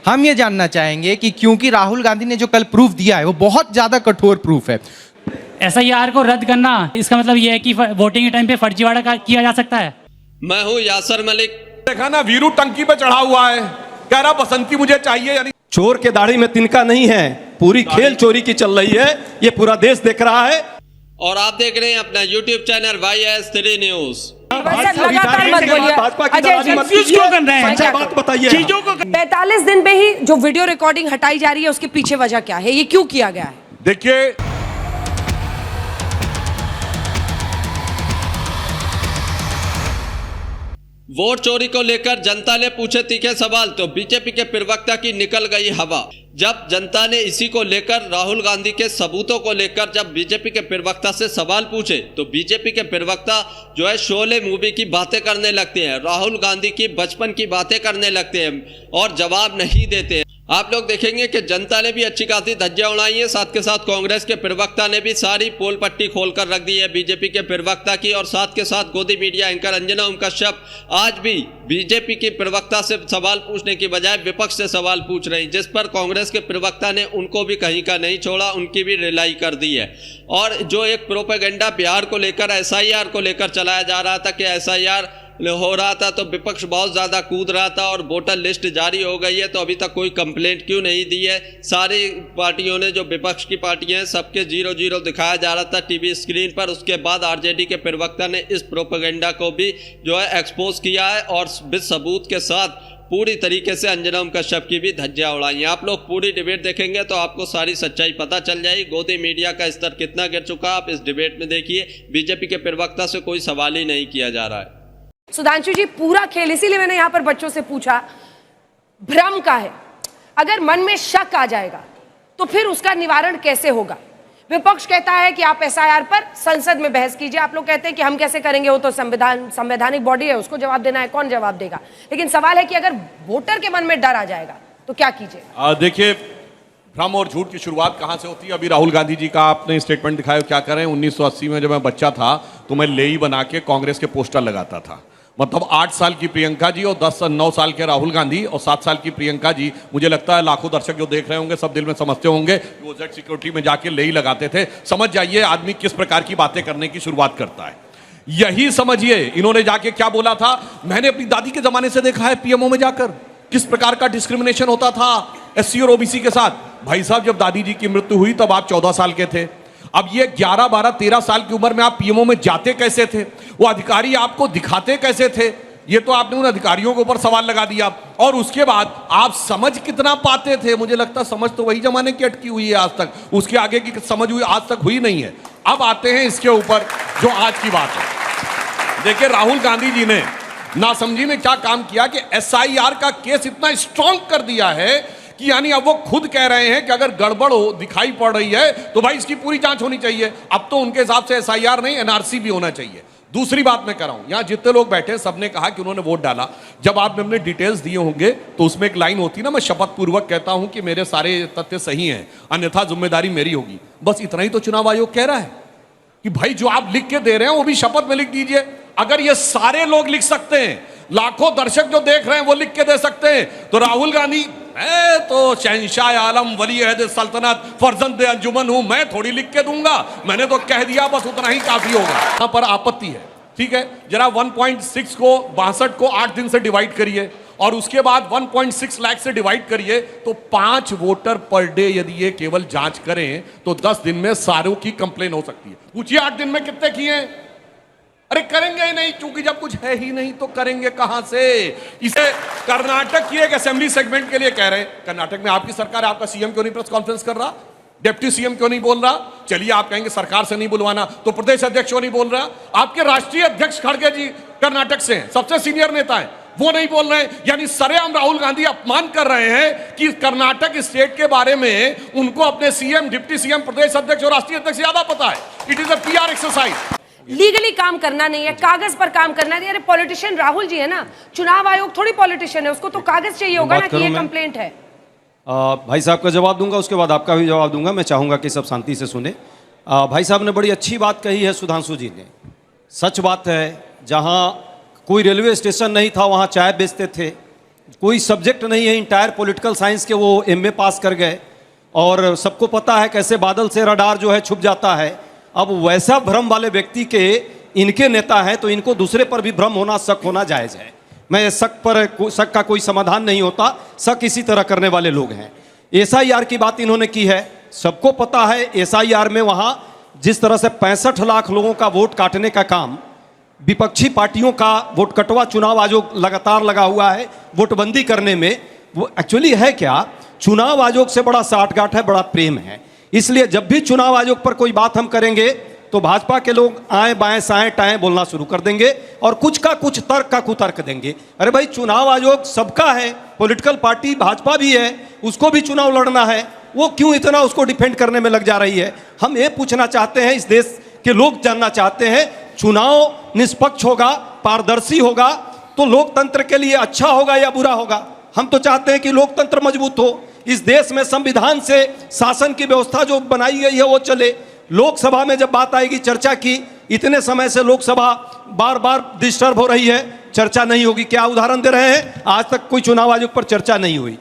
हम ये जानना चाहेंगे कि क्योंकि राहुल गांधी ने जो कल प्रूफ दिया है वो बहुत ज्यादा कठोर प्रूफ है। SIR को रद्द करना इसका मतलब ये है कि वोटिंग के टाइम पे फर्जीवाड़ा किया जा सकता है। मैं हूं यासर मलिक। देखा ना, वीरू टंकी पे चढ़ा हुआ है, कह रहा बसंती मुझे चाहिए। यानी चोर के दाढ़ी में तिनका नहीं है, पूरी खेल चोरी की चल रही है, ये पूरा देश देख रहा है। और आप देख रहे हैं अपना YouTube चैनल YS3 न्यूज। लगातार मत बोलिए। बात बताइए। 45 दिन में ही जो वीडियो रिकॉर्डिंग हटाई जा रही है उसके पीछे वजह क्या है, ये क्यों किया गया है? देखिए, वोट चोरी को लेकर जनता ने पूछे तीखे सवाल तो बीजेपी के प्रवक्ता की निकल गई हवा। जब जनता ने इसी को लेकर राहुल गांधी के सबूतों को लेकर जब बीजेपी के प्रवक्ता से सवाल पूछे तो बीजेपी के प्रवक्ता जो है शोले मूवी की बातें करने लगते हैं, राहुल गांधी की बचपन की बातें करने लगते हैं और जवाब नहीं देते हैं। आप लोग देखेंगे कि जनता ने भी अच्छी खासी धज्जियां उड़ाई है, साथ के साथ कांग्रेस के प्रवक्ता ने भी सारी पोल पट्टी खोलकर रख दी है बीजेपी के प्रवक्ता की, और साथ के साथ गोदी मीडिया एंकर अंजना ओम कश्यप आज भी बीजेपी के प्रवक्ता से सवाल पूछने की बजाय विपक्ष से सवाल पूछ रही, जिस पर कांग्रेस के प्रवक्ता ने उनको भी कहीं का नहीं छोड़ा, उनकी भी रिलाई कर दी है। और जो एक प्रोपेगेंडा बिहार को लेकर SIR को लेकर चलाया जा रहा था कि SIR हो रहा था तो विपक्ष बहुत ज़्यादा कूद रहा था और वोटर लिस्ट जारी हो गई है तो अभी तक कोई कंप्लेंट क्यों नहीं दी है। सारी पार्टियों ने, जो विपक्ष की पार्टियां हैं, सबके 0-0 दिखाया जा रहा था टीवी स्क्रीन पर। उसके बाद RJD के प्रवक्ता ने इस प्रोपेगेंडा को भी जो है एक्सपोज किया है और विद सबूत के साथ पूरी तरीके से अंजना ओम कश्यप की भी धज्जियां उड़ाई हैं। आप लोग पूरी डिबेट देखेंगे तो आपको सारी सच्चाई पता चल जाएगी। गोदी मीडिया का स्तर कितना गिर चुका आप इस डिबेट में देखिए। बीजेपी के प्रवक्ता से कोई सवाल ही नहीं किया जा रहा है। सुधांशु जी, पूरा खेल, इसीलिए मैंने यहां पर बच्चों से पूछा, भ्रम का है। अगर मन में शक आ जाएगा तो फिर उसका निवारण कैसे होगा? विपक्ष कहता है कि आप SIR पर संसद में बहस कीजिए, आप लोग कहते हैं कि हम कैसे करेंगे, वो तो संवैधानिक बॉडी है, उसको जवाब देना है, कौन जवाब देगा? लेकिन सवाल है कि अगर वोटर के मन में डर आ जाएगा तो क्या कीजिए? देखिए, भ्रम और झूठ की शुरुआत कहां से होती है? अभी राहुल गांधी जी का आपने स्टेटमेंट दिखाया, क्या करें। 1980 में जब मैं बच्चा था तो मैं लेई बना के कांग्रेस के पोस्टर लगाता था। मतलब 8 साल की प्रियंका जी और 9 साल के राहुल गांधी और 7 साल की प्रियंका जी, मुझे लगता है लाखों दर्शक जो देख रहे होंगे सब दिल में समझते होंगे कि वो जेड सिक्योरिटी में जाके लेई लगाते थे। समझ जाइए आदमी किस प्रकार की बातें करने की शुरुआत करता है। यही समझिए इन्होंने जाके क्या बोला था। मैंने अपनी दादी के जमाने से देखा है PMO में जाकर किस प्रकार का डिस्क्रिमिनेशन होता था SC और OBC के साथ। भाई साहब, जब दादी जी की मृत्यु हुई तब आप 14 साल के थे। अब ये 11, 12, 13 साल की उम्र में आप PMO में जाते कैसे थे? वो अधिकारी आपको दिखाते कैसे थे? ये तो आपने उन अधिकारियों के ऊपर सवाल लगा दिया। और उसके बाद आप समझ कितना पाते थे? मुझे लगता समझ तो वही जमाने की अटकी हुई है आज तक, उसके आगे की समझ हुई आज तक हुई नहीं है। अब आते हैं इसके ऊपर जो आज की बात है। देखिए, राहुल गांधी जी ने नासमझी में क्या काम किया कि SIR का केस इतना स्ट्रॉन्ग कर दिया है कि यानी अब वो खुद कह रहे हैं कि अगर गड़बड़ हो दिखाई पड़ रही है तो भाई इसकी पूरी जांच होनी चाहिए। अब तो उनके हिसाब से SIR नहीं, NRC भी होना चाहिए। दूसरी बात मैं कर रहा हूं, यहां जितने लोग बैठे सबने कहा कि उन्होंने वोट डाला। जब आपने अपने डिटेल्स दिए होंगे तो उसमें एक लाइन होती ना, मैं शपथ पूर्वक कहता हूं कि मेरे सारे तथ्य सही हैं, अन्यथा जिम्मेदारी मेरी होगी। बस इतना ही तो चुनाव आयोग कह रहा है कि भाई जो आप लिख के दे रहे हैं वो भी शपथ में लिख दीजिए। अगर ये सारे लोग लिख सकते हैं, लाखों दर्शक जो देख रहे हैं वो लिख के दे सकते हैं, तो राहुल गांधी, मैं तो शहंशाह आलम वली अहद सल्तनत फर्जंद अंजुमन हूं, मैं थोड़ी लिख के दूंगा। मैंने तो कह दिया, बस उतना ही काफी होगा। यहां पर आपत्ति है, ठीक है, जरा 1.6 को 62 को 8 दिन से डिवाइड करिए और उसके बाद 1.6 लाख से डिवाइड करिए तो 5 वोटर पर डे यदि ये केवल जांच करें तो 10 दिन में सारों की कंप्लेन हो सकती है। पूछिए 8 दिन में कितने किए? अरे करेंगे ही नहीं, क्योंकि जब कुछ है ही नहीं तो करेंगे कहां से? इसे कर्नाटक की एक असेंबली सेगमेंट के लिए कह रहे हैं। कर्नाटक में आपकी सरकार, आपका CM क्यों नहीं प्रेस कॉन्फ्रेंस कर रहा? डिप्टी CM क्यों नहीं बोल रहा? चलिए आप कहेंगे सरकार से नहीं बुलवाना, तो प्रदेश अध्यक्ष क्यों नहीं बोल रहा? आपके राष्ट्रीय अध्यक्ष खड़गे जी कर्नाटक से हैं, सबसे सीनियर नेता हैं, वो नहीं बोल रहे हैं। यानी सरेआम राहुल गांधी अपमान कर रहे हैं कि कर्नाटक स्टेट के बारे में उनको अपने CM, डिप्टी CM, प्रदेश अध्यक्ष और राष्ट्रीय अध्यक्ष ज्यादा पता है। It is a PR exercise. Legally काम करना नहीं है, कागज पर काम करना है। अरे पॉलिटिशियन राहुल जी है ना, चुनाव आयोग थोड़ी पॉलिटिशियन है, उसको तो कागज चाहिए होगा ना कि ये कंप्लेंट है। भाई साहब का जवाब दूंगा, उसके बाद आपका भी जवाब दूंगा। मैं चाहूंगा कि सब शांति से सुने। भाई साहब ने बड़ी अच्छी बात कही है, सुधांशु जी ने। सच बात है, जहां कोई रेलवे स्टेशन नहीं था वहां चाय बेचते थे, कोई सब्जेक्ट नहीं है, इंटायर पॉलिटिकल साइंस के वो एमए पास कर गए, और सबको पता है कैसे बादल से रडार जो है छुप जाता है। अब वैसा भ्रम वाले व्यक्ति के इनके नेता हैं, तो इनको दूसरे पर भी भ्रम होना, शक होना जायज़ है। मैं शक का कोई समाधान नहीं होता, शक इसी तरह करने वाले लोग हैं। एसआईआर की बात इन्होंने की है, सबको पता है एसआईआर में वहाँ जिस तरह से 65 लाख लोगों का वोट काटने का काम, विपक्षी पार्टियों का वोट कटवा चुनाव आयोग लगातार लगा हुआ है वोटबंदी करने में। वो एक्चुअली है क्या, चुनाव आयोग से बड़ा साठगांठ है, बड़ा प्रेम है। इसलिए जब भी चुनाव आयोग पर कोई बात हम करेंगे तो भाजपा के लोग आए बाएं साएं टाएं बोलना शुरू कर देंगे और कुछ का कुछ तर्क का कुतर्क देंगे। अरे भाई, चुनाव आयोग सबका है, पॉलिटिकल पार्टी भाजपा भी है, उसको भी चुनाव लड़ना है, वो क्यों इतना उसको डिफेंड करने में लग जा रही है। हम ये पूछना चाहते हैं, इस देश के लोग जानना चाहते हैं, चुनाव निष्पक्ष होगा, पारदर्शी होगा तो लोकतंत्र के लिए अच्छा होगा या बुरा होगा। हम तो चाहते हैं कि लोकतंत्र मजबूत हो, इस देश में संविधान से शासन की व्यवस्था जो बनाई गई है वो चले। लोकसभा में जब बात आएगी, चर्चा की, इतने समय से लोकसभा बार बार डिस्टर्ब हो रही है, चर्चा नहीं होगी। क्या उदाहरण दे रहे हैं, आज तक कोई चुनाव आयोग पर चर्चा नहीं हुई।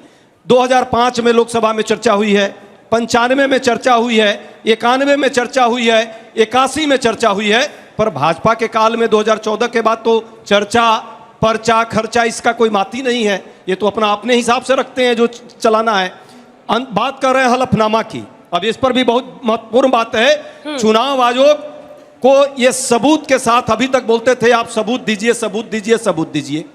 2005 में लोकसभा में चर्चा हुई है, 95 में चर्चा हुई है, 91 में चर्चा हुई है, 81 में चर्चा हुई है, पर भाजपा के काल में 2014 के बाद तो चर्चा, पर्चा, खर्चा इसका कोई माती नहीं है। ये तो अपना अपने हिसाब से रखते हैं जो चलाना है। बात कर रहे हैं हलफनामा की, अब इस पर भी बहुत महत्वपूर्ण बात है। चुनाव आयोग को ये सबूत के साथ अभी तक बोलते थे आप सबूत दीजिए, सबूत दीजिए, सबूत दीजिए।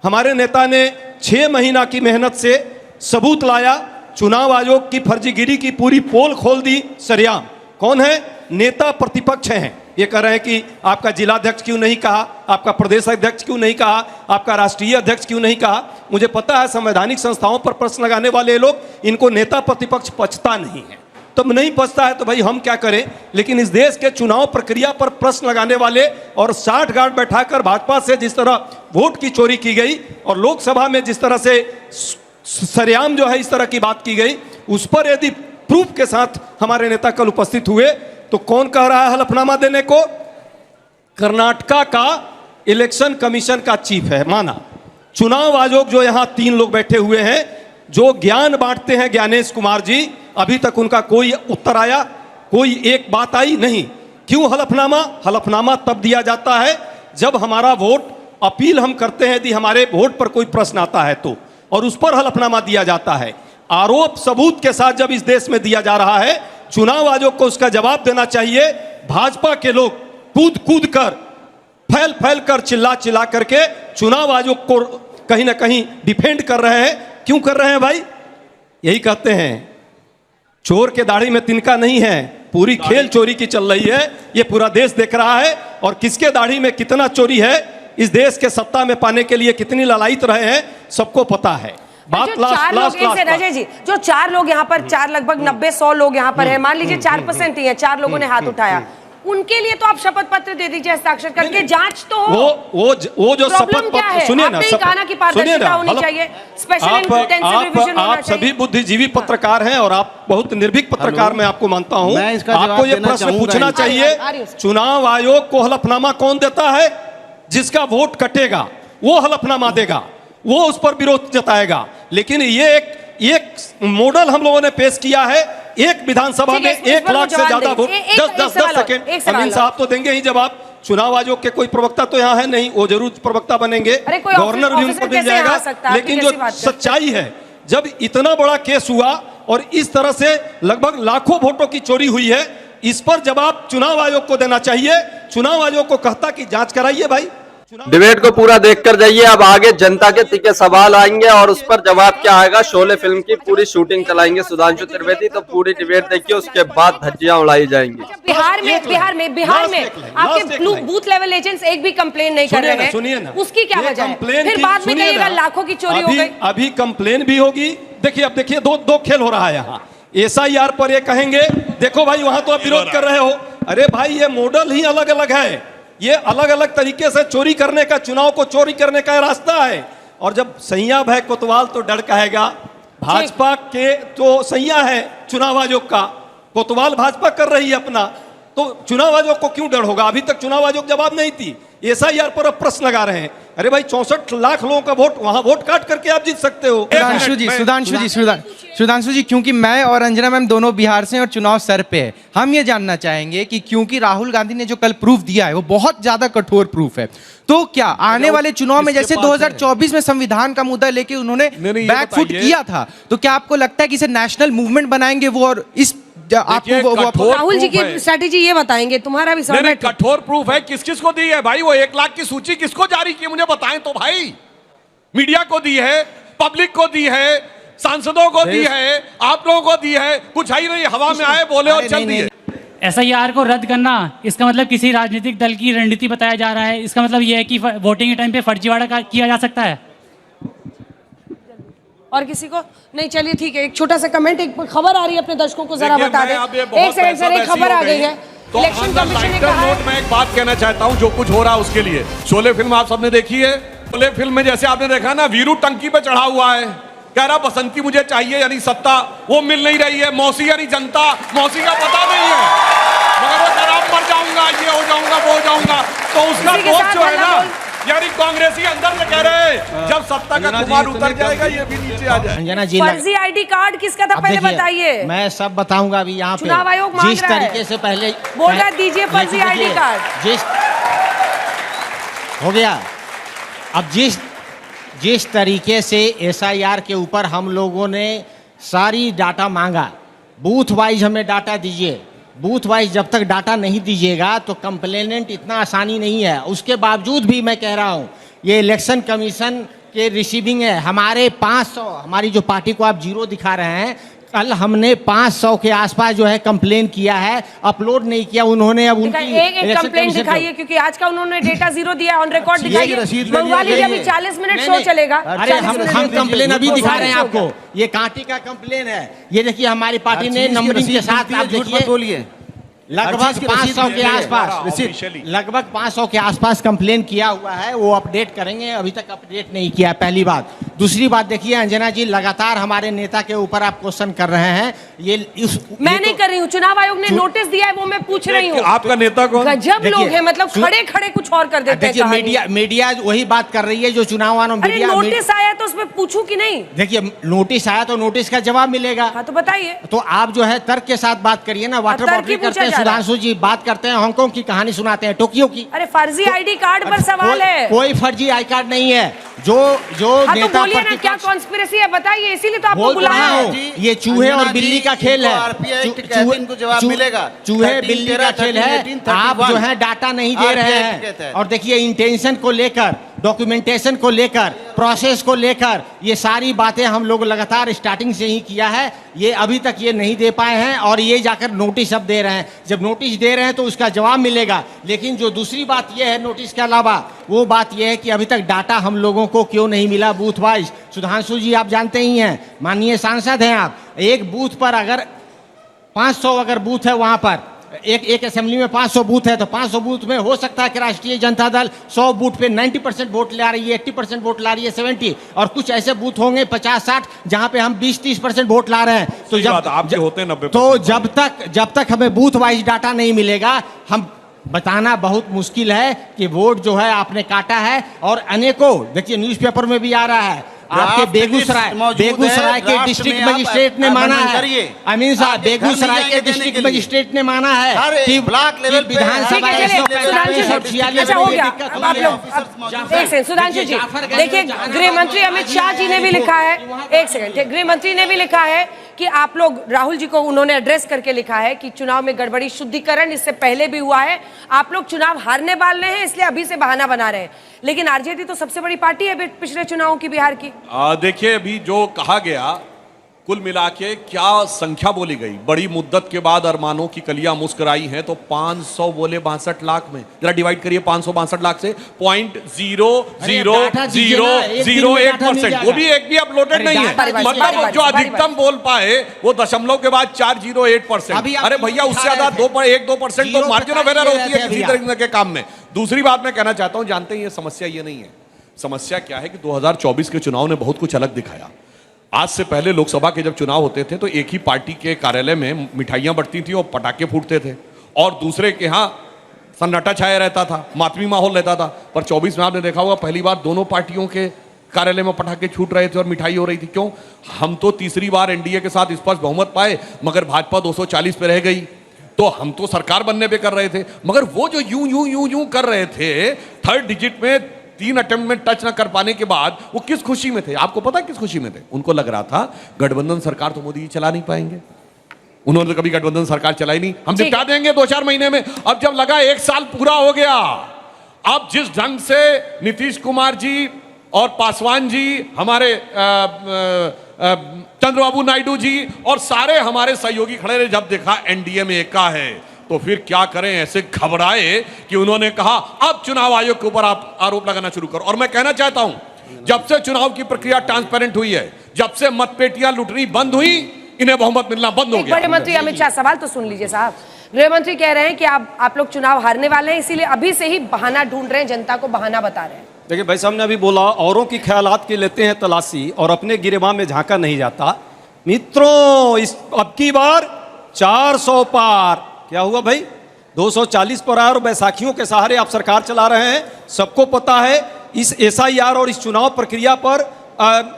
हमारे नेता ने 6 महीना की मेहनत से सबूत लाया, चुनाव आयोग की फर्जीगिरी की पूरी पोल खोल दी सरेआम। कौन है? नेता प्रतिपक्ष हैं। ये कह रहे हैं कि आपका जिलाध्यक्ष क्यों नहीं कहा, आपका प्रदेश अध्यक्ष क्यों नहीं कहा, आपका राष्ट्रीय अध्यक्ष क्यों नहीं कहा। मुझे पता है संवैधानिक संस्थाओं पर प्रश्न लगाने वाले लोग, इनको नेता प्रतिपक्ष पचता नहीं है। तब नहीं पचता है तो भाई हम क्या करें, लेकिन इस देश के चुनाव प्रक्रिया पर प्रश्न लगाने वाले और साठगांठ बैठाकर भाजपा से जिस तरह वोट की चोरी की गई और लोकसभा में जिस तरह से सरेआम जो है इस तरह की बात की गई, उस पर यदि प्रूफ के साथ हमारे नेता कल उपस्थित हुए तो कौन कह रहा है हलफनामा देने को? कर्नाटका का इलेक्शन कमीशन का चीफ है, माना। चुनाव आयोग जो यहां 3 लोग बैठे हुए हैं जो ज्ञान बांटते हैं, ज्ञानेश कुमार जी, अभी तक उनका कोई उत्तर आया, कोई एक बात आई नहीं। क्यों हलफनामा? हलफनामा तब दिया जाता है जब हमारा वोट, अपील हम करते हैं यदि हमारे वोट पर कोई प्रश्न आता है तो, और उस पर हलफनामा दिया जाता है। आरोप सबूत के साथ जब इस देश में दिया जा रहा है, चुनाव आयोग को उसका जवाब देना चाहिए। भाजपा के लोग कूद कूद कर, फैल फैल कर, चिल्ला चिल्ला करके चुनाव आयोग को कहीं ना कहीं डिफेंड कर रहे हैं। क्यों कर रहे हैं भाई? यही कहते हैं, चोर के दाढ़ी में तिनका नहीं है, पूरी खेल चोरी की चल रही है, ये पूरा देश देख रहा है। और किसके दाढ़ी में कितना चोरी है, इस देश के सत्ता में पाने के लिए कितनी ललायत रहे हैं, सबको पता है। बात लास्ट अजय जी, जो 4 लोग यहाँ पर, 4 लगभग 90-100 लोग यहाँ पर है, मान लीजिए 4% ही है, 4 लोगों ने हाथ उठाया, उनके लिए तो आप शपथ पत्र दे दीजिए, हस्ताक्षर करके जांच तो हो। वो जो शपथ पत्र, सुनिए ना, पारदर्शिता होनी चाहिए, स्पेशल इंटेंसिव रिवीजन होना चाहिए। सभी बुद्धिजीवी पत्रकार हैं और आप बहुत निर्भीक पत्रकार, मैं आपको मानता हूं। आपको ये प्रश्न पूछना चाहिए, चुनाव आयोग को हलफनामा कौन देता है? जिसका वोट कटेगा वो हलफनामा देगा, वो उस पर विरोध जताएगा। लेकिन ये एक मॉडल हम लोगों ने पेश किया है, एक विधानसभा में 1 लाख से ज्यादा वोट। 10 सेकंड अमीन साहब तो देंगे ही जवाब। चुनाव आयोग के कोई प्रवक्ता तो यहाँ है नहीं, वो जरूर प्रवक्ता बनेंगे, गवर्नर भी उनको मिल जाएगा। लेकिन जो सच्चाई है, जब इतना बड़ा केस हुआ और इस तरह से लगभग लाखों वोटों की चोरी हुई है, इस पर जवाब चुनाव आयोग को देना चाहिए। चुनाव आयोग को कहता कि जांच कराइए भाई। डिबेट को पूरा देख कर जाइए। अब आगे जनता के तीखे सवाल आएंगे और उस पर जवाब क्या आएगा। शोले फिल्म की पूरी शूटिंग चलाएंगे सुधांशु त्रिवेदी, तो पूरी डिबेट देखिए, उसके बाद धज्जियां उड़ाई जाएंगी। बिहार में आपके बूथ लेवल एजेंट्स एक भी कंप्लेन नहीं कर रहे हैं, सुनिए ना, उसकी क्या वजह है? फिर बाद में कहिएगा लाखों की चोरी हो गई। अभी कंप्लेन भी होगी। देखिए, अब देखिए, दो खेल हो रहा है यहाँ। एसआईआर पर ये कहेंगे देखो भाई वहां तो आप विरोध कर रहे हो। अरे भाई, ये मॉडल ही अलग अलग है, ये अलग अलग तरीके से चोरी करने का, चुनाव को चोरी करने का रास्ता है। और जब सैया है कोतवाल तो डर कहेगा। भाजपा के तो सैया है चुनाव आयोग का, कोतवाल भाजपा कर रही है अपना, तो चुनाव आयोग को क्यों डर होगा? अभी तक चुनाव आयोग जवाब नहीं थी। एसआईआर पर अब प्रश्न लगा रहे हैं। अरे भाई 64 लाख लोगों का वोट, वहां वोट काट करके आप जीत सकते हो। सुधांशु जी क्योंकि मैं और अंजना मैम दोनों बिहार से हैं और चुनाव सर पे है, हम ये जानना चाहेंगे कि क्योंकि राहुल गांधी ने जो कल प्रूफ दिया है वो बहुत ज्यादा कठोर प्रूफ है, तो क्या आने वाले चुनाव में जैसे 2024 में संविधान का मुद्दा लेके उन्होंने बैकफुट किया था, तो क्या आपको लगता है कि इसे नेशनल मूवमेंट बनाएंगे वो, और इस आपको राहुल जी की स्ट्रेटेजी ये बताएंगे, तुम्हारा भी नहीं, कठोर प्रूफ है। किस किस को दी है भाई? वो 1 लाख की सूची किसको जारी की मुझे बताएं तो भाई। मीडिया को दी है, पब्लिक को दी है, सांसदों को दी है, आप लोगों को दी है, कुछ है ही नहीं, हवा में आए बोले और चल दिए। SIR को रद्द करना इसका मतलब किसी राजनीतिक दल की रणनीति बताया जा रहा है। इसका मतलब यह है कि वोटिंग के टाइम पे फर्जीवाड़ा किया जा सकता है। और किसी को नहीं? चलिए ठीक है, एक छोटा सा कमेंट, एक खबर आ रही है, अपने दर्शकों को जरा बता दें। एक सेकंड सर, एक खबर आ गई है, तो इलेक्शन कमीशन ने कहा है। मैं एक बात कहना चाहता हूं, जो कुछ हो रहा है उसके लिए। शोले फिल्म आप सबने देखी है? शोले फिल्म में जैसे आपने देखा ना, वीरू टंकी पे चढ़ा हुआ है, कह रहा बसंती मुझे चाहिए, यानी सत्ता वो मिल नहीं रही है। मौसी यानी जनता, मौसी का पता नहीं है, मगर वो कह रहा मर जाऊंगा, ये हो जाऊंगा, वो हो जाऊंगा। तो उसका दोस्त जो है ना, यानी कांग्रेसी अंदर से कह रहे हैं जब सत्ता का खुमार उतर जाएगा ये भी नीचे आ जाए। अंजना जी, फर्जी ID कार्ड किसका था पहले बताइए। मैं सब बताऊंगा अभी यहाँ पे। चुनाव आयोग मांग जिस रहा है, तरीके से पहले बोल रहा है दीजिए फर्जी ID कार्ड। जिस हो गया, अब जिस तरीके से SIR के ऊपर हम लोगों ने सारी डाटा मांगा, बूथ वाइज हमें डाटा दीजिए, बूथ वाइज जब तक डाटा नहीं दीजिएगा तो कंप्लेनेंट इतना आसानी नहीं है। उसके बावजूद भी मैं कह रहा हूँ ये इलेक्शन कमीशन के रिसीविंग है। हमारे 500, हमारी जो पार्टी को आप 0 दिखा रहे हैं, कल हमने 500 के आसपास जो है कंप्लेन किया है, अपलोड नहीं किया उन्होंने। अब उनकी एक कंप्लेन दिखाइए, क्योंकि आज का उन्होंने डेटा 0 दिया, ऑन रिकॉर्ड दिखाइए, मंगवा लीजिए, अभी 40 मिनट शो चलेगा। अरे हम कंप्लेन अभी दिखा रहे हैं आपको, ये कांटी का कंप्लेन है। ये देखिए हमारी पार्टी ने नंबरिंग के साथ, आप देखिए लगभग 500 के आसपास, लगभग 500 के आसपास कंप्लेन किया हुआ है। वो अपडेट करेंगे, अभी तक अपडेट नहीं किया है, पहली बात। दूसरी बात देखिए अंजना जी, लगातार हमारे नेता के ऊपर आप क्वेश्चन कर रहे हैं। मैं नहीं कर रही हूँ, चुनाव आयोग ने नोटिस दिया है, वो मैं पूछ रही हूँ। आपका नेता कौन? गजब लोग हैं, मतलब खड़े खड़े कुछ और कर देते हैं। मीडिया वही बात कर रही है जो चुनाव आयोग। अरे नोटिस आया तो उसमें पूछू कि नहीं? देखिए नोटिस आया तो नोटिस का जवाब मिलेगा। हाँ तो बताइए। तो आप जो है तर्क के साथ बात करिए ना। वाटर बॉटल करते हैं सुधांशु जी, बात करते हैं हांगकांग की कहानी सुनाते हैं, टोक्यो की। अरे फर्जी ID कार्ड पर सवाल है। कोई फर्जी आई कार्ड नहीं है। जो नेता तो बोलिए ना, क्या कॉन्स्पिरेसी है बताइए, इसीलिए तो आपको बुलाया है। ये चूहे और बिल्ली का खेल है, चूहे बिल्ली का खेल है। आप जो है डाटा नहीं दे रहे हैं। और देखिए इंटेंशन को लेकर, डॉक्यूमेंटेशन को लेकर, प्रोसेस को लेकर, ये सारी बातें हम लोग लगातार स्टार्टिंग से ही किया है। ये अभी तक ये नहीं दे पाए हैं और ये जाकर नोटिस अब दे रहे हैं। जब नोटिस दे रहे हैं तो उसका जवाब मिलेगा। लेकिन जो दूसरी बात ये है नोटिस के अलावा, वो बात ये है कि अभी तक डाटा हम लोगों को क्यों नहीं मिला बूथ वाइज। सुधांशु जी आप जानते ही हैं, माननीय सांसद हैं आप, एक बूथ पर अगर 500 अगर बूथ है, वहां पर एक असेंबली में 500 बूथ है, तो 500 बूथ में हो सकता है कि राष्ट्रीय जनता दल 100 बूथ पे 90% वोट ला रही है, 80% वोट ला रही है, 70, और कुछ ऐसे बूथ होंगे 50-60 जहां पे हम 20-30% वोट ला रहे हैं। तो आपके होते हैं 90%। तो जब तक हमें बूथ वाइज डाटा नहीं मिलेगा, हम बताना बहुत मुश्किल है कि वोट जो है आपने काटा है। और अनेकों, देखिए न्यूज़पेपर में भी आ रहा है, आपके बेगूसराय के डिस्ट्रिक्ट मजिस्ट्रेट ने माना है, अमीन साहब, बेगूसराय के डिस्ट्रिक्ट मजिस्ट्रेट ने माना है कि विधानसभा सुधांशु जी देखिए, गृह मंत्री अमित शाह जी ने भी लिखा है, एक सेकंड, गृह मंत्री ने भी लिखा है कि आप लोग, राहुल जी को उन्होंने एड्रेस करके लिखा है कि चुनाव में गड़बड़ी, शुद्धिकरण इससे पहले भी हुआ है, आप लोग चुनाव हारने वाले हैं इसलिए अभी से बहाना बना रहे हैं। लेकिन आरजेडी तो सबसे बड़ी पार्टी है पिछले चुनावों की बिहार की। देखिए अभी जो कहा गया, कुल मिला के क्या संख्या बोली गई, बड़ी मुद्दत के बाद अरमानों की कलियां मुस्कुराई हैं, तो 500 बोले 62 लाख में, जरा डिवाइड करिए 562 लाख से 0.0008%, वो भी एक भी अपलोडेड नहीं है। मतलब जो अधिकतम बोल पाए वो दशमलव के बाद 408%। अरे भैया उससे ज्यादा 1-2% तो मार्जिन ऑफ एरर होती है किसी तरह के काम में। दूसरी बात मैं कहना चाहता हूं, जानते हैं ये समस्या ये नहीं है। समस्या क्या है कि 2024 के चुनाव ने बहुत कुछ अलग दिखाया। आज से पहले लोकसभा के जब चुनाव होते थे तो एक ही पार्टी के कार्यालय में मिठाइयां बंटती थी और पटाखे फूटते थे, और दूसरे के यहाँ सन्नाटा छाया रहता था, मातमी माहौल रहता था। पर 24 में आपने देखा होगा पहली बार दोनों पार्टियों के कार्यालय में पटाखे छूट रहे थे और मिठाई हो रही थी। क्यों? हम तो तीसरी बार एनडीए के साथ स्पष्ट बहुमत पाए, मगर भाजपा 240 पे रह गई। तो हम तो सरकार बनने पे कर रहे थे, मगर वो जो यूं कर रहे थे, थर्ड डिजिट में 3 अटेम्प्ट में टच ना कर पाने के बाद वो किस खुशी में थे? आपको पता है किस खुशी में थे? उनको लग रहा था गठबंधन सरकार तो मोदी जी चला नहीं पाएंगे। उन्होंने तो कभी गठबंधन सरकार चलाई नहीं, हम निपटा देंगे 2-4 महीने में। अब जब लगा 1 साल पूरा हो गया, अब जिस ढंग से नीतीश कुमार जी और पासवान जी, हमारे चंद्रबाबू नायडू जी और सारे हमारे सहयोगी खड़े रहे, जब देखा एनडीए में एका है, तो फिर क्या करें? ऐसे घबराए कि उन्होंने कहा अब चुनाव आयोग के ऊपर आप आरोप लगाना शुरू करो। और मैं कहना चाहता हूं, जब से चुनाव की प्रक्रिया ट्रांसपेरेंट हुई है, जब से मतपेटियां लुटनी बंद हुई, इन्हें बहुमत मिलना बंद हो गया। बड़े मंत्री अमित शाह, सवाल तो सुन लीजिए साहब। गृह मंत्री कह रहे हैं कि आप लोग चुनाव हारने वाले हैं, इसीलिए अभी से ही बहाना ढूंढ रहे हैं, जनता को बहाना बता रहे हैं। देखिए भाई साहब ने अभी बोला औरों की ख्यालात की लेते हैं तलाशी और अपने गिरेबान में झांका नहीं जाता। मित्रों, इस अब की बार 400 पार। क्या हुआ भाई? 240 पर आए और बैसाखियों के सहारे आप सरकार चला रहे हैं। सबको पता है इस एसआईआर और इस चुनाव प्रक्रिया पर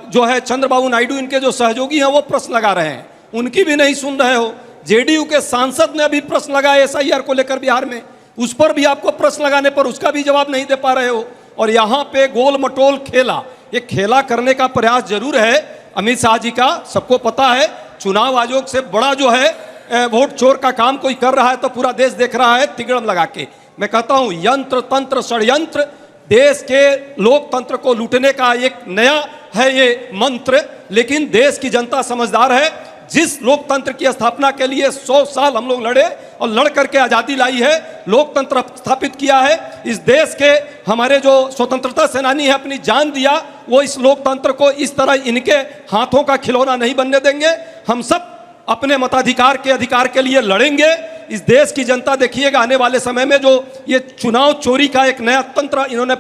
जो है चंद्रबाबू नायडू इनके जो सहयोगी हैं वो प्रश्न लगा रहे हैं, उनकी भी नहीं सुन रहे हो। जेडीयू के सांसद ने अभी प्रश्न लगाया एसआईआर को लेकर बिहार में, उस पर भी आपको प्रश्न लगाने पर उसका भी जवाब नहीं दे पा रहे हो। और यहाँ पे गोल मटोल खेला, ये खेला करने का प्रयास जरूर है अमित शाह जी का। सबको पता है चुनाव आयोग से बड़ा जो है वोट चोर का काम कोई कर रहा है तो पूरा देश देख रहा है तिगड़म लगा के। मैं कहता हूं यंत्र तंत्र षड्यंत्र, देश के लोकतंत्र को लूटने का एक नया है ये मंत्र। लेकिन देश की जनता समझदार है। जिस लोकतंत्र की स्थापना के लिए 100 साल हम लोग लड़े और लड़ करके आजादी लाई है, लोकतंत्र स्थापित किया है, इस देश के हमारे जो स्वतंत्रता सेनानी है अपनी जान दिया, वो इस लोकतंत्र को इस तरह इनके हाथों का खिलौना नहीं बनने देंगे। हम सब अपने मताधिकार के अधिकार के लिए लड़ेंगे। इस देश की जनता देखिएगा आने वाले समय में जो ये चुनाव चोरी का एक नया तंत्र इन्होंने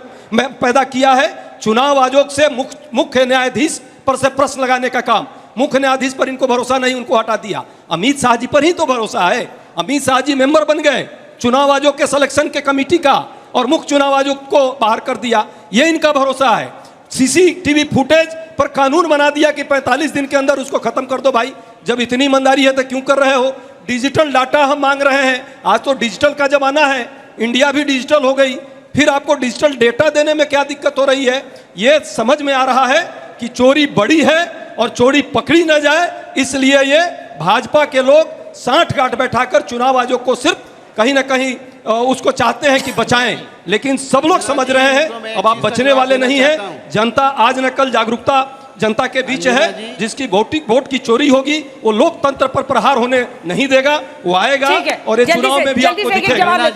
पैदा किया है, चुनाव आयोग से मुख्य न्यायाधीश पर से प्रश्न लगाने का काम, मुख्य न्यायाधीश पर इनको भरोसा नहीं, उनको हटा दिया। अमित शाह जी पर ही तो भरोसा है। अमित शाह जी मेंबर बन गए चुनाव आयोग के सिलेक्शन के कमेटी का और मुख्य चुनाव आयोग को बाहर कर दिया, ये इनका भरोसा है। सीसीटीवी फुटेज पर कानून बना दिया कि 45 दिन के अंदर उसको खत्म कर दो। भाई जब इतनी ईमानदारी है तो क्यों कर रहे हो? डिजिटल डाटा हम मांग रहे हैं, आज तो डिजिटल का जमाना है, इंडिया भी डिजिटल हो गई, फिर आपको डिजिटल डेटा देने में क्या दिक्कत हो रही है? ये समझ में आ रहा है कि चोरी बड़ी है और चोरी पकड़ी न जाए, इसलिए ये भाजपा के लोग साठ गांठ बैठाकर चुनाव आयोग को सिर्फ कहीं ना कहीं उसको चाहते हैं कि बचाएं। लेकिन सब लोग समझ रहे हैं अब आप बचने वाले नहीं हैं। जनता आज न कल जागरूकता जनता के बीच है, जिसकी वोट की चोरी होगी वो लोकतंत्र पर प्रहार होने नहीं देगा, वो आएगा। और इस चुनाव में भी आपको दिखेगा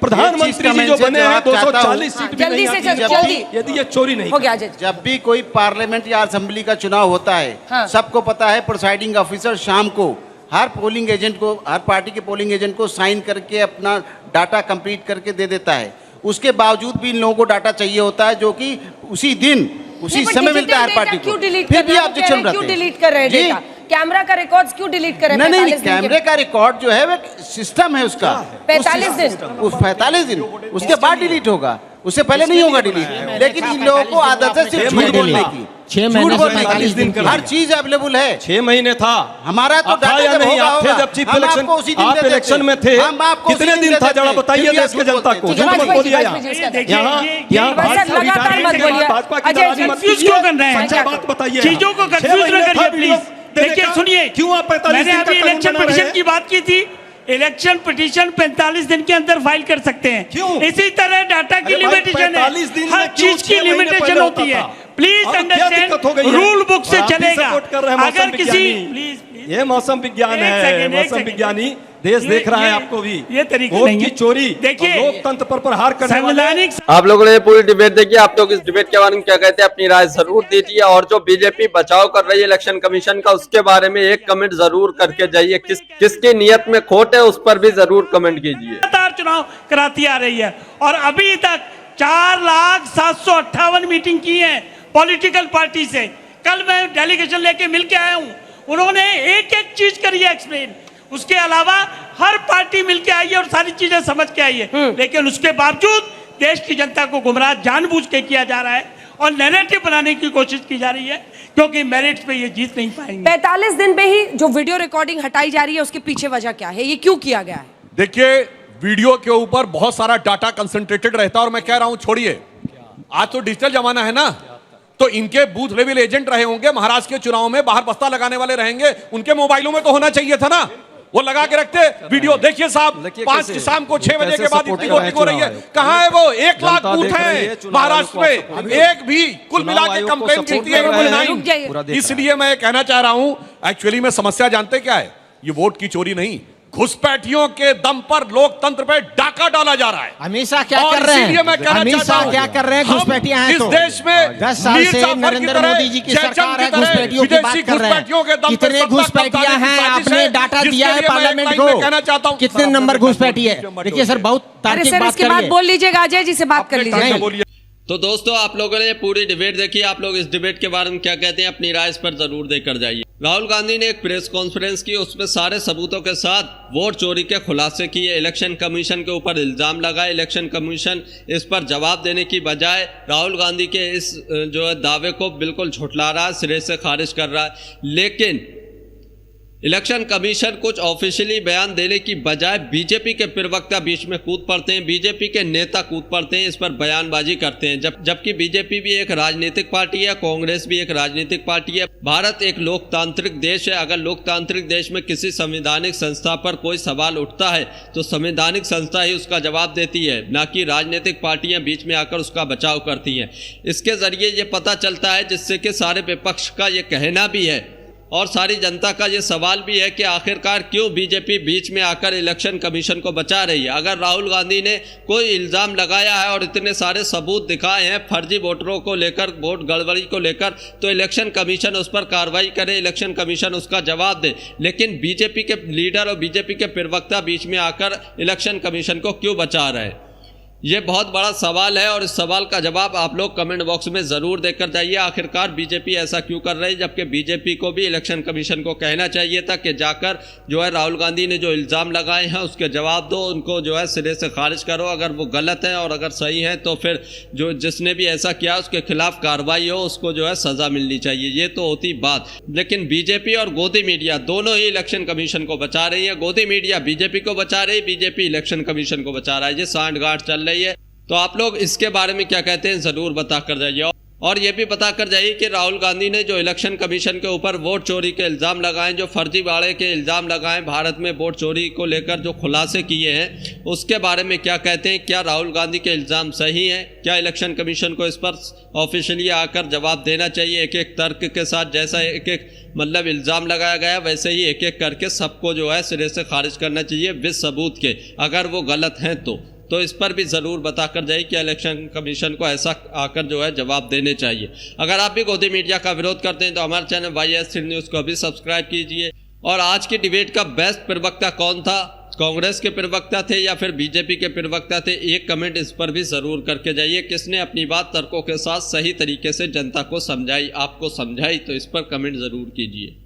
प्रधानमंत्री जी जो बने हैं 240 सीट भी नहीं आती यदि ये चोरी नहीं हो गया। जब भी कोई पार्लियामेंट या असेंबली का चुनाव होता है, सबको पता है प्रिसाइडिंग ऑफिसर शाम को हर पोलिंग एजेंट को, हर पार्टी के पोलिंग एजेंट को साइन करके अपना डाटा कंप्लीट करके दे देता है। उसके बावजूद भी इन लोगों को डाटा चाहिए होता है, जो कि उसी दिन उसी समय मिलता है हर पार्टी को। फिर भी ऑब्जेक्शन क्यों डिलीट कर रहे हैं? कैमरा का रिकॉर्ड्स क्यों डिलीट कर रहे हैं? नहीं, कैमरे का रिकॉर्ड जो है वो सिस्टम है उसका 45 दिन, उस 45 दिन उसके बाद डिलीट होगा, उससे पहले नहीं होगा डिलीट। लेकिन इन लोगों को आदत है सिर्फ झूठ बोलने की, 6 महीने 45 दिन हर चीज अवेलेबल है। 6 महीने था हमारा तो डाटा नहीं, आप थे जब चीफ इलेक्शन, आप इलेक्शन में थे, कितने दिन था जरा बताइए देश की जनता को। झूठ मत बोलिए यहाँ भाजपा की दलाली मत कीजिए, सच्चाई बात बताइए, चीजों को कंफ्यूज न करिए प्लीज। देखिए सुनिए, क्यों आप 45 दिन का इलेक्शन पिटीशन की बात की थी, इलेक्शन पिटीशन 45 दिन के अंदर फाइल कर सकते हैं। क्यों? इसी तरह डाटा की लिमिटेशन है, हर चीज की लिमिटेशन होती है। प्लीज अंडरस्टैंड, रूल बुक से चलेगा। अगर किसी प्लीज, ये मौसम विज्ञान है, मौसम विज्ञानी देश देख रहा है आपको भी। ये तरीका वोट नहीं की है। चोरी देखिए, लोकतंत्र पर प्रहार करने वाले। आप लोगों ने पूरी डिबेट देखी, आप लोग इस डिबेट के बारे में क्या कहते हैं अपनी राय जरूर दीजिए। और जो बीजेपी बचाव कर रही है इलेक्शन कमीशन का, उसके बारे में एक कमेंट जरूर करके जाइए। किसकी नियत में खोट है उस पर भी जरूर कमेंट कीजिए। लगातार चुनाव कराती आ रही है और अभी तक 4,758 मीटिंग की है पॉलिटिकल पार्टी से। कल मैं डेलीगेशन लेके मिल के आया हूँ, उन्होंने एक एक चीज करी है एक्सप्लेन। उसके अलावा हर पार्टी मिलके आई है और सारी चीजें समझ के आई है, लेकिन उसके बावजूद देश की जनता को गुमराह जानबूझ के किया जा रहा है और नैरेटिव बनाने की कोशिश की जा रही है, क्योंकि मेरिट्स पे ये जीत नहीं पाएंगे। 45 दिन में ही जो वीडियो रिकॉर्डिंग हटाई जा रही है उसके पीछे वजह क्या है, ये क्यों किया गया है? देखिए, वीडियो के ऊपर बहुत सारा डाटा कंसंट्रेटेड रहता है और मैं कह रहा हूं, छोड़िए, आज तो डिजिटल जमाना है ना, तो इनके बूथ लेवल एजेंट रहे होंगे महाराष्ट्र के चुनाव में, बाहर बस्ता लगाने वाले रहेंगे, उनके मोबाइलों में तो होना चाहिए था ना, वो लगा के रखते। वीडियो देखिए साहब, 5 शाम को 6 बजे के बाद इतनी वोटिंग हो रही है, कहां है वो? 1 लाख बूथ हैं महाराष्ट्र में, एक भी कुल मिला के कंप्लेन गिनती है। इसलिए मैं कहना चाह रहा हूं, एक्चुअली में समस्या जानते क्या है? ये वोट की चोरी नहीं, घुसपैठियों के दम पर लोकतंत्र पे डाका डाला जा रहा है। हमेशा क्या कर रहे हैं? हमेशा क्या कर रहे हैं? घुसपैठियां हैं तो इस देश में 10 साल से नरेंद्र मोदी जी की सरकार है, घुसपैठियों की बात कर रहे हैं। कितने घुसपैठियां हैं? आपने डाटा दिया है पार्लियामेंट को, कितने नंबर घुसपैठी है? देखिए सर, बहुत तार्किक बात इसके बाद बोल लीजिएगा, अजय जी से बात कर लीजिए। तो दोस्तों, आप लोगों ने पूरी डिबेट देखी, आप लोग इस डिबेट के बारे में क्या कहते हैं? अपनी राय इस पर जरूर देकर जाइए। राहुल गांधी ने एक प्रेस कॉन्फ्रेंस की, उसमें सारे सबूतों के साथ वोट चोरी के खुलासे किए, इलेक्शन कमीशन के ऊपर इल्जाम लगाए। इलेक्शन कमीशन इस पर जवाब देने की बजाय राहुल गांधी के इस जो है दावे को बिल्कुल झुठला रहा है, सिरे से खारिज कर रहा है। लेकिन इलेक्शन कमीशन कुछ ऑफिशियली बयान देने की बजाय बीजेपी के प्रवक्ता बीच में कूद पड़ते हैं, बीजेपी के नेता कूद पड़ते हैं, इस पर बयानबाजी करते हैं। जबकि बीजेपी भी एक राजनीतिक पार्टी है, कांग्रेस भी एक राजनीतिक पार्टी है। भारत एक लोकतांत्रिक देश है। अगर लोकतांत्रिक देश में किसी संवैधानिक संस्था पर कोई सवाल उठता है तो संवैधानिक संस्था ही उसका जवाब देती है, ना कि राजनीतिक पार्टियां बीच में आकर उसका बचाव करती हैं। इसके जरिए ये पता चलता है, जिससे कि सारे विपक्ष का ये कहना भी है और सारी जनता का ये सवाल भी है कि आखिरकार क्यों बीजेपी बीच में आकर इलेक्शन कमीशन को बचा रही है। अगर राहुल गांधी ने कोई इल्ज़ाम लगाया है और इतने सारे सबूत दिखाए हैं फर्जी वोटरों को लेकर, वोट गड़बड़ी को लेकर, तो इलेक्शन कमीशन उस पर कार्रवाई करे, इलेक्शन कमीशन उसका जवाब दे। लेकिन बीजेपी के लीडर और बीजेपी के प्रवक्ता बीच में आकर इलेक्शन कमीशन को क्यों बचा रहे हैं? ये बहुत बड़ा सवाल है और इस सवाल का जवाब आप लोग कमेंट बॉक्स में ज़रूर देकर जाइए। आखिरकार बीजेपी ऐसा क्यों कर रही है, जबकि बीजेपी को भी इलेक्शन कमीशन को कहना चाहिए था कि जाकर जो है राहुल गांधी ने जो इल्ज़ाम लगाए हैं उसके जवाब दो, उनको जो है सिरे से खारिज करो। अगर वो गलत है और अगर सही है तो फिर जो जिसने भी ऐसा किया उसके खिलाफ कार्रवाई हो, उसको जो है सज़ा मिलनी चाहिए। ये तो होती बात। लेकिन बीजेपी और गोदी मीडिया दोनों ही इलेक्शन कमीशन को बचा रही है। गोदी मीडिया बीजेपी को बचा रही, बीजेपी इलेक्शन कमीशन को बचा रहा है। ये सांठगांठ चल रही है। तो आप लोग इसके बारे में क्या कहते हैं ज़रूर बता कर जाइए। और ये भी पता कर जाइए कि राहुल गांधी ने जो इलेक्शन कमीशन के ऊपर वोट चोरी के इल्ज़ाम लगाए, जो फर्जीवाड़े के इल्ज़ाम लगाए, भारत में वोट चोरी को लेकर जो खुलासे किए हैं, उसके बारे में क्या कहते हैं? क्या राहुल गांधी के इल्ज़ाम सही हैं? क्या इलेक्शन कमीशन को इस पर ऑफिशियली आकर जवाब देना चाहिए एक एक तर्क के साथ? जैसा एक एक मतलब इल्ज़ाम लगाया गया वैसे ही एक एक करके सबको जो है सिरे से खारिज करना चाहिए विद सबूत के, अगर वो गलत हैं तो इस पर भी ज़रूर बता कर जाइए कि इलेक्शन कमीशन को ऐसा आकर जो है जवाब देने चाहिए। अगर आप भी गोदी मीडिया का विरोध करते हैं तो हमारे चैनल YS3 न्यूज़ को भी सब्सक्राइब कीजिए। और आज की डिबेट का बेस्ट प्रवक्ता कौन था? कांग्रेस के प्रवक्ता थे या फिर बीजेपी के प्रवक्ता थे? एक कमेंट इस पर भी ज़रूर करके जाइए। किसने अपनी बात तर्कों के साथ सही तरीके से जनता को समझाई, आपको समझाई? तो इस पर कमेंट ज़रूर कीजिए।